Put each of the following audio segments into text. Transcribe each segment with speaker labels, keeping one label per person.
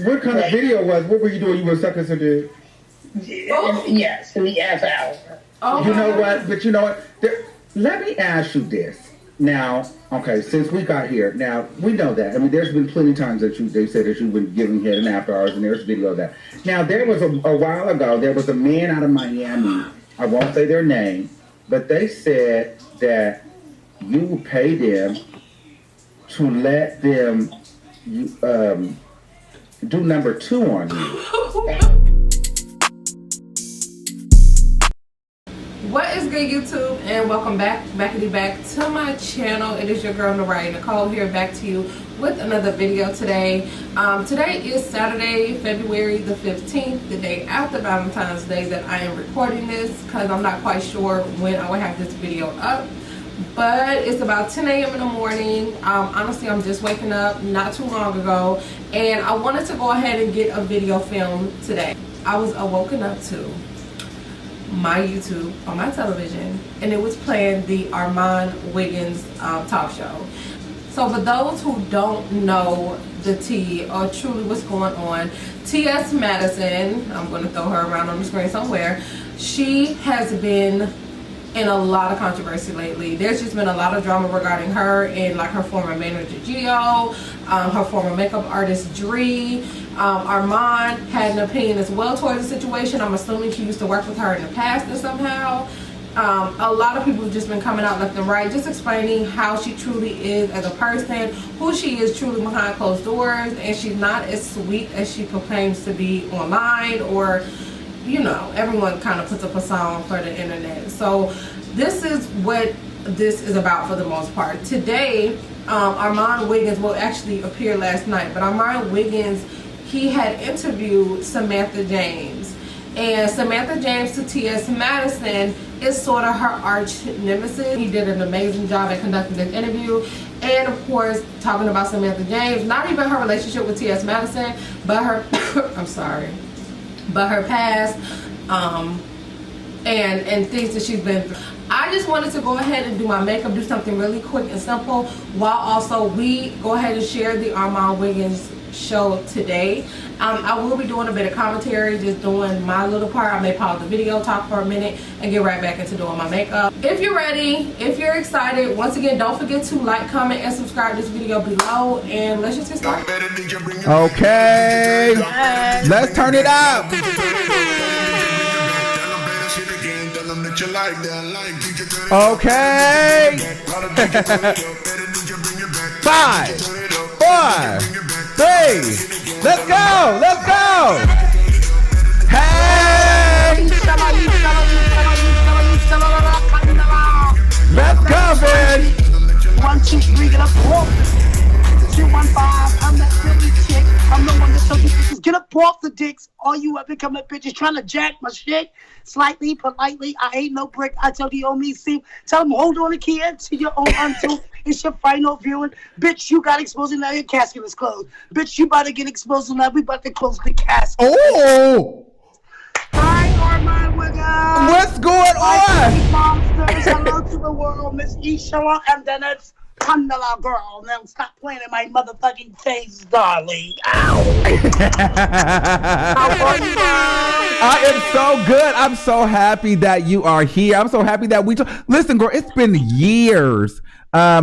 Speaker 1: What kind of video was? What were you doing? You were sucking some dick?
Speaker 2: Yes, in the F hour.
Speaker 1: Oh, you know what? But you know what? Let me ask you this. Now, okay, since we got here, now we know that. I mean, there's been plenty of times that they said that you've been giving head in after hours, and there's video of that. Now, there was a while ago, there was a man out of Miami. I won't say their name, but they said that you will pay them to let them do number 2 on you.
Speaker 3: What is good, YouTube, and welcome back to my channel. It is your girl NeriahNickolee here, back to you with another video today. Today is Saturday, February the 15th, the day after Valentine's Day that I am recording this, because I'm not quite sure when I will have this video up. But it's about 10 a.m. in the morning. Honestly, I'm just waking up not too long ago, and I wanted to go ahead and get a video filmed today. I was awoken up to my YouTube on my television, and it was playing the Armon Wiggins talk show. So for those who don't know the tea or truly what's going on, TS Madison, I'm going to throw her around on the screen somewhere, she has been in a lot of controversy lately. There's just been a lot of drama regarding her and like her former manager Gio, her former makeup artist Dree. Armon had an opinion as well towards the situation. I'm assuming she used to work with her in the past and somehow. A lot of people have just been coming out left and right, just explaining how she truly is as a person, who she is truly behind closed doors, and she's not as sweet as she proclaims to be online, or you know, everyone kind of puts up a song for the internet. So this is what this is about for the most part. Today, Armon Wiggins, well, actually appeared last night, but Armon Wiggins, he had interviewed Samantha James. And Samantha James to TS Madison is sort of her arch nemesis. He did an amazing job at conducting this interview. And of course, talking about Samantha James, not even her relationship with TS Madison, but her, I'm sorry, but her past and things that she's been through. I just wanted to go ahead and do my makeup, do something really quick and simple, while also we go ahead and share the Armon Wiggins show today. I will be doing a bit of commentary, just doing my little part. I may pause the video, talk for a minute, and get right back into doing my makeup. If you're ready, if you're excited, once again, don't forget to like, comment, and subscribe to this video below, and let's just get started.
Speaker 1: Okay, let's turn it up. Okay. 5, 4, 3. Let's go. Let's go. Hey. Let's go, bitch.
Speaker 2: 1, 2, 3, get up, walk. 215, I'm that Philly chick. I'm the one that told you bitches get up off the dicks. All you ever come at bitches trying to jack my shit. Slightly, politely, I ain't no brick. I tell the only see. Tell them hold on the key to your own until it's your final viewing. Bitch, you got exposed and now your casket is closed. Bitch, you about to get exposed and now we about to close the casket.
Speaker 1: Oh!
Speaker 2: Hi, Armon Wiggins.
Speaker 1: What's going on?
Speaker 2: Monsters, hello to the world, Miss Ishala, and then it's Kandala girl. Now stop playing in my motherfucking face, darling. Ow. How are you?
Speaker 1: I am so good. I'm so happy that you are here. I'm so happy that we listen, girl, it's been years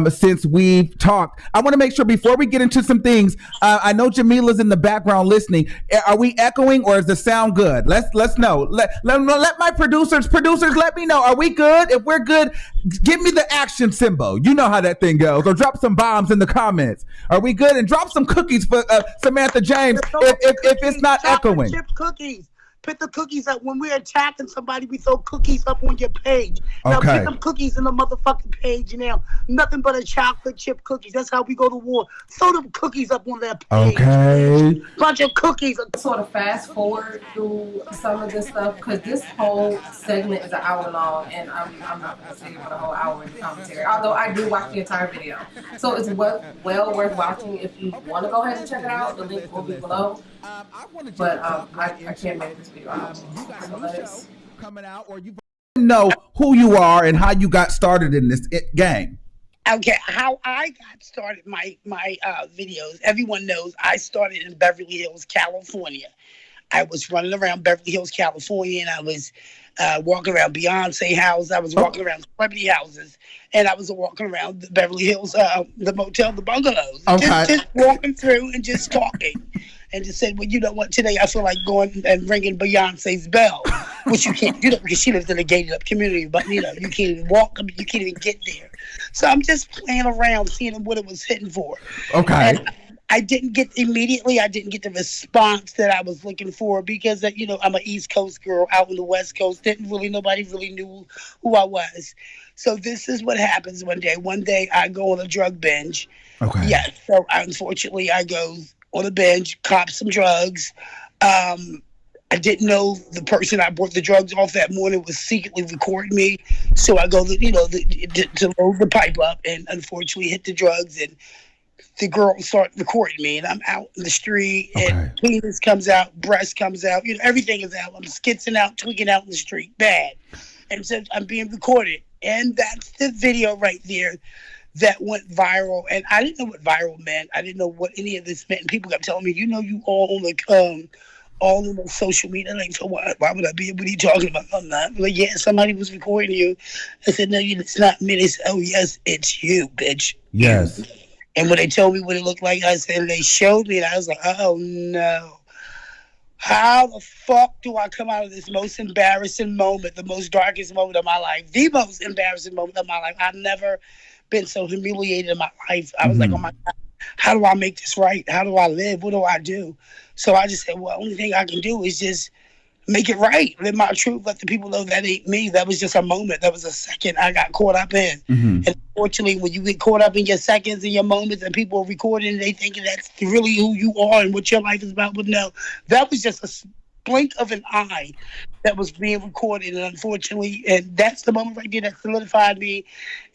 Speaker 1: since we've talked. I want to make sure before we get into some things, I know Jamila's in the background listening. Are we echoing or is the sound good? Let's know. Let my producers let me know. Are we good? If we're good, give me the action symbol. You know how that thing goes. Or drop some bombs in the comments. Are we good? And drop some cookies for Samantha James if it's not echoing.
Speaker 2: Chip cookies. Put the cookies up. When we're attacking somebody, we throw cookies up on your page. Now
Speaker 1: Okay.
Speaker 2: put them cookies in the motherfucking page now. Nothing but a chocolate chip cookies. That's how we go to war. Throw them cookies up on that page.
Speaker 1: Okay.
Speaker 2: Bunch of cookies.
Speaker 3: Sort of fast forward through some of this stuff, because this whole segment is an hour long, and I'm not going to stay here for the whole hour in the commentary, although I do watch the entire video. So it's well worth watching. If you want to go ahead and check it out, the link will be below. But I can't make this video out. So let's
Speaker 1: coming out, or you know who you are and how you got started in this game.
Speaker 2: Okay, how I got started my videos. Everyone knows I started in Beverly Hills, California. I was running around Beverly Hills, California, and I was walking around Beyonce house. I was walking around celebrity houses, and I was walking around the Beverly Hills, the motel, the bungalows.
Speaker 1: Okay.
Speaker 2: Just walking through and just talking. And just said, well, you know what, today I feel like going and ringing Beyonce's bell, which you can't do that because she lives in a gated up community, but you know, you can't even walk, you can't even get there. So I'm just playing around, seeing what it was hitting for.
Speaker 1: Okay.
Speaker 2: And I didn't get the response that I was looking for because, you know, I'm an East Coast girl out on the West Coast. Nobody really knew who I was. So this is what happens one day. One day I go on a drug binge.
Speaker 1: Okay.
Speaker 2: Yes. So unfortunately I go on a bench, cop some drugs. I didn't know the person I bought the drugs off that morning was secretly recording me. So I go, to load the pipe up and unfortunately hit the drugs, and the girl started recording me, and I'm out in the street, and penis comes out, breast comes out, you know, everything is out. I'm skitzing out, tweaking out in the street, bad. And so I'm being recorded. And that's the video right there that went viral, and I didn't know what viral meant. I didn't know what any of this meant. And people kept telling me, you know, you all on the social media. Like, so why would I be? What are you talking about? I'm not. I'm like, yeah, somebody was recording you. I said, no, it's not me. They said, oh yes, it's you, bitch.
Speaker 1: Yes.
Speaker 2: And when they told me what it looked like, I said, they showed me, and I was like, oh no. How the fuck do I come out of this most embarrassing moment, the most darkest moment of my life, the most embarrassing moment of my life? I've never been so humiliated in my life. I was like, oh my God, how do I make this right? How do I live? What do I do? So I just said, well, the only thing I can do is just make it right. Live my truth. Let the people know that ain't me. That was just a moment. That was a second I got caught up in. And unfortunately, when you get caught up in your seconds and your moments and people are recording, they thinking that's really who you are and what your life is about. But no, that was just a blink of an eye that was being recorded, and unfortunately, and that's the moment right there that solidified me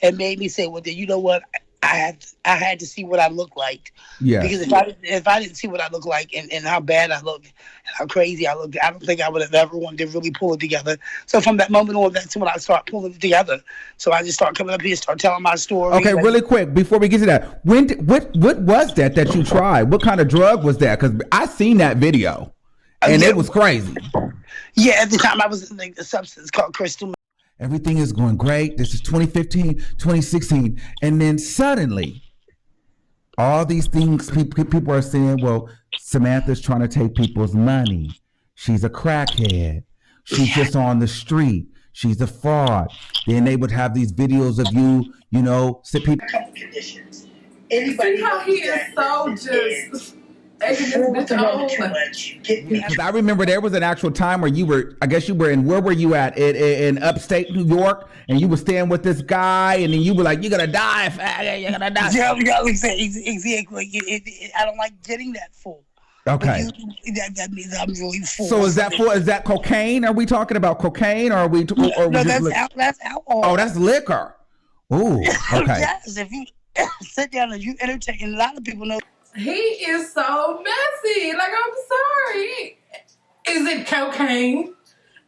Speaker 2: and made me say, well, then you know what, I had to see what I look like. Yeah. Because if I didn't see what I look like and how bad I look, how crazy I looked, I don't think I would have ever wanted to really pull it together. So from that moment on, that's when I start pulling it together. So I just start coming up here, start telling my story.
Speaker 1: Okay, really quick before we get to that, what was that you tried? What kind of drug was that? Because I seen that video. And it was crazy.
Speaker 2: Yeah, at the time I was in the substance called crystal.
Speaker 1: Everything is going great. This is 2015, 2016. And then suddenly, all these things people are saying, well, Samantha's trying to take people's money. She's a crackhead. She's just on the street. She's a fraud. Then they would have these videos of you, you know, people.
Speaker 2: Conditions.
Speaker 3: Anybody see how he is so just... Because
Speaker 1: I remember there was an actual time where you were, I guess you were in, where were you at? In upstate New York, and you were staying with this guy, and then you were like, you're going to die, faggot, you're going to die.
Speaker 2: Yeah, exactly. I don't like getting that full.
Speaker 1: Okay.
Speaker 2: That means I'm really full.
Speaker 1: So is that cocaine? Are we talking about cocaine, or are we?
Speaker 2: No, that's alcohol.
Speaker 1: Oh, that's liquor. Ooh, okay.
Speaker 2: Yes, if you sit down and you entertain, a lot of people know.
Speaker 3: He is so messy. Like, I'm sorry. Is it cocaine?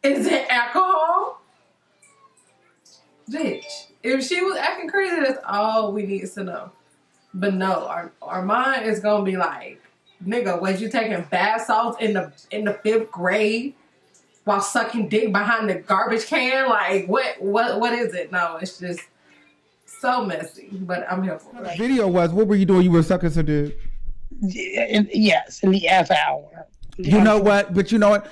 Speaker 3: Is it alcohol? Bitch, if she was acting crazy, that's all we need to know. But no, our mind is gonna be like, nigga, was you taking bath salts in the 5th grade while sucking dick behind the garbage can? Like, what is it? No, it's just so messy. But I'm here for it.
Speaker 1: The video was, what were you doing? You were sucking some dick.
Speaker 2: Yes, in the F hour.
Speaker 1: You know what? But you know what?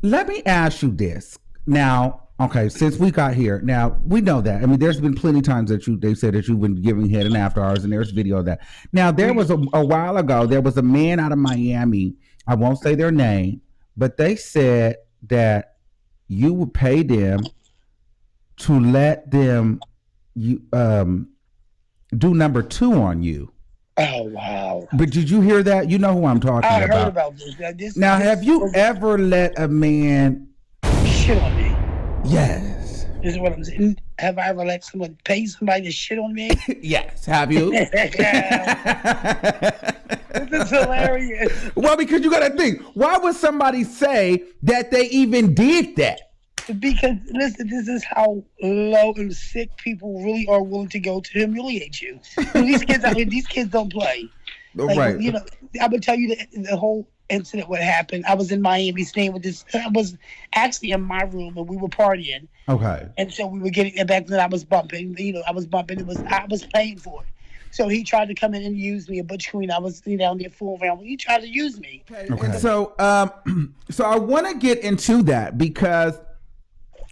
Speaker 1: Let me ask you this. Now, okay, since we got here, now we know that. I mean, there's been plenty of times that they said that you've been giving head in after hours, and there's video of that. Now, there was a while ago, there was a man out of Miami. I won't say their name, but they said that you would pay them to let them do number 2 on you.
Speaker 2: Oh, wow.
Speaker 1: But did you hear that? You know who I'm talking about.
Speaker 2: I heard about this.
Speaker 1: Now, have you ever let a man
Speaker 2: shit on me?
Speaker 1: Yes.
Speaker 2: This is what I'm saying. Have I ever let someone pay somebody to shit on me?
Speaker 1: Yes. Have you?
Speaker 2: This is hilarious.
Speaker 1: Well, because you got to think, why would somebody say that they even did that?
Speaker 2: Because listen, this is how low and sick people really are willing to go to humiliate you. These kids out here, these kids don't play. Like,
Speaker 1: Right.
Speaker 2: you know, I would tell you the whole incident what happened. I was in Miami staying with this. I was actually in my room and we were partying.
Speaker 1: Okay.
Speaker 2: And so we were getting it back then. I was bumping. You know, I was bumping. I was paying for it. So he tried to come in and use me, a butch queen. I was down there fooling around. He tried to use me.
Speaker 1: Okay. So, so I want to get into that because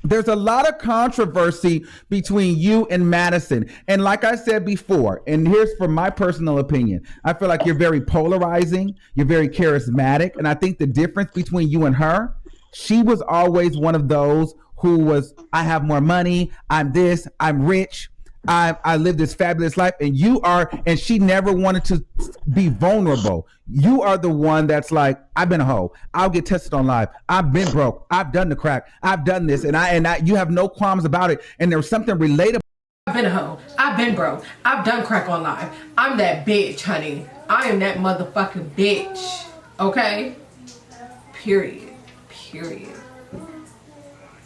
Speaker 1: there's a lot of controversy between you and Madison. And like I said before, and here's from my personal opinion, I feel like you're very polarizing, you're very charismatic. And I think the difference between you and her, she was always one of those who was, I have more money, I'm this, I'm rich, I live this fabulous life, and you are, and she never wanted to be vulnerable. You are the one that's like, I've been a hoe. I'll get tested on live. I've been broke. I've done the crack. I've done this, and I you have no qualms about it. And there's something relatable.
Speaker 3: I've been a hoe. I've been broke. I've done crack on live. I'm that bitch, honey. I am that motherfucking bitch. Okay? Period.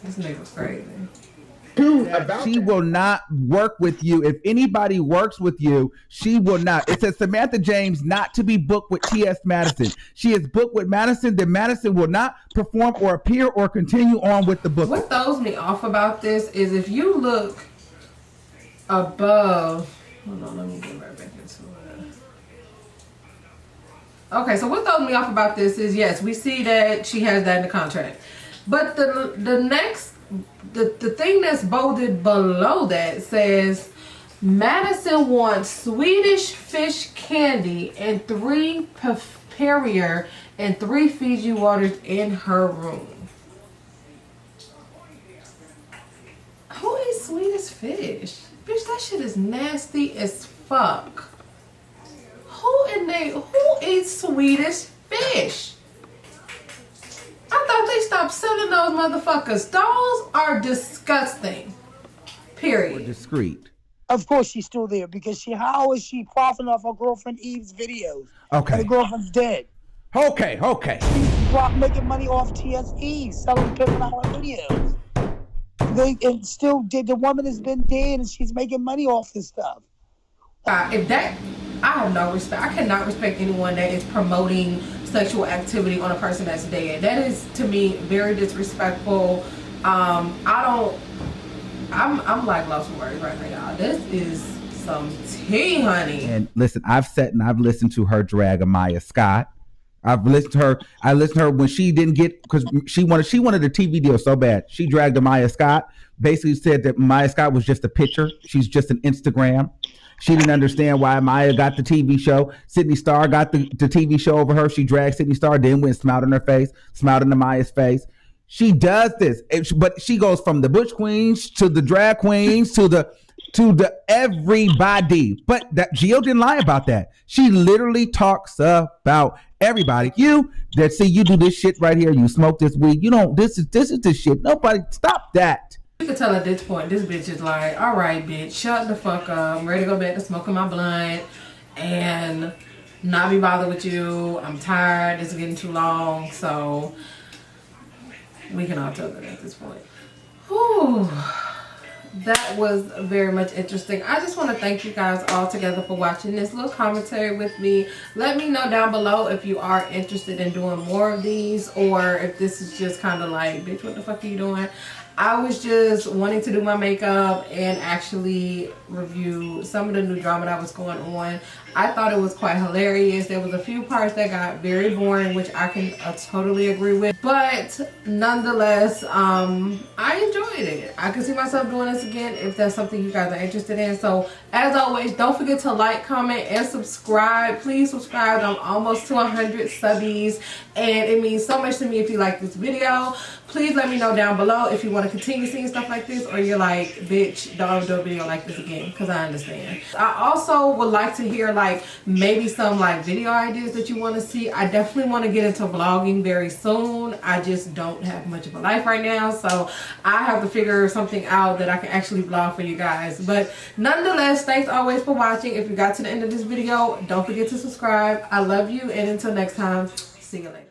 Speaker 3: This nigga's crazy.
Speaker 1: She will not work with you. If anybody works with you, she will not. It says Samantha James not to be booked with TS Madison. She is booked with Madison, then Madison will not perform or appear or continue on with the book.
Speaker 3: What throws me off about this is if you look above, hold on, let me get right back into it. Okay, so what throws me off about this is, yes, we see that she has that in the contract. But the next, the thing that's bolded below that says, Madison wants Swedish fish candy and 3 Perrier and 3 Fiji waters in her room. Who eats Swedish fish? Bitch, that shit is nasty as fuck. Who eats Swedish fish? I thought they stopped selling those motherfuckers. Those are disgusting. Period.
Speaker 1: Discreet.
Speaker 2: Of course she's still there because how is she profiting off her girlfriend Eve's videos?
Speaker 1: Okay.
Speaker 2: And the girlfriend's dead.
Speaker 1: Okay.
Speaker 2: She's making money off TS Eve, selling $50 videos. The woman has been dead and she's making money off this stuff.
Speaker 3: I have no respect. I cannot respect anyone that is promoting sexual activity on a person that's dead. That is, to me, very disrespectful. I'm like lost for words right now, y'all. This is some tea, honey.
Speaker 1: And listen, I've listened to her drag Amaya Scott. I've listened to her. I listened to her when she didn't get, because she wanted a TV deal so bad. She dragged Amaya Scott. Basically said that Amaya Scott was just a picture. She's just an Instagram. She didn't understand why Maya got the TV show. Sydney Starr got the TV show over her. She dragged Sydney Starr, then went and smiled in her face, smiled into Maya's face. She does this, but she goes from the butch queens to the drag queens to the everybody. But that Gio didn't lie about that. She literally talks about everybody. You do this shit right here. You smoke this weed. You don't. This is the shit. Nobody stop that.
Speaker 3: You can tell at this point, this bitch is like, all right, bitch, shut the fuck up. I'm ready to go back to smoking my blunt and not be bothered with you. I'm tired. It's getting too long. So we can all tell that at this point. Whew. That was very much interesting. I just want to thank you guys all together for watching this little commentary with me. Let me know down below if you are interested in doing more of these, or if this is just kind of like, bitch, what the fuck are you doing? I was just wanting to do my makeup and actually review some of the new drama that was going on. I thought it was quite hilarious. There was a few parts that got very boring, which I can totally agree with. But nonetheless, I enjoyed it. I can see myself doing this again if that's something you guys are interested in. So as always, don't forget to like, comment, and subscribe. Please subscribe. I'm almost to 100 subbies, and it means so much to me if you like this video. Please let me know down below if you want to continue seeing stuff like this, or you're like, bitch, don't do a video like this again, because I understand. I also would like to hear like maybe some like video ideas that you want to see. I definitely want to get into vlogging very soon. I just don't have much of a life right now, so I have to figure something out that I can actually vlog for you guys. But nonetheless, thanks always for watching. If you got to the end of this video, don't forget to subscribe. I love you, and until next time, see you later.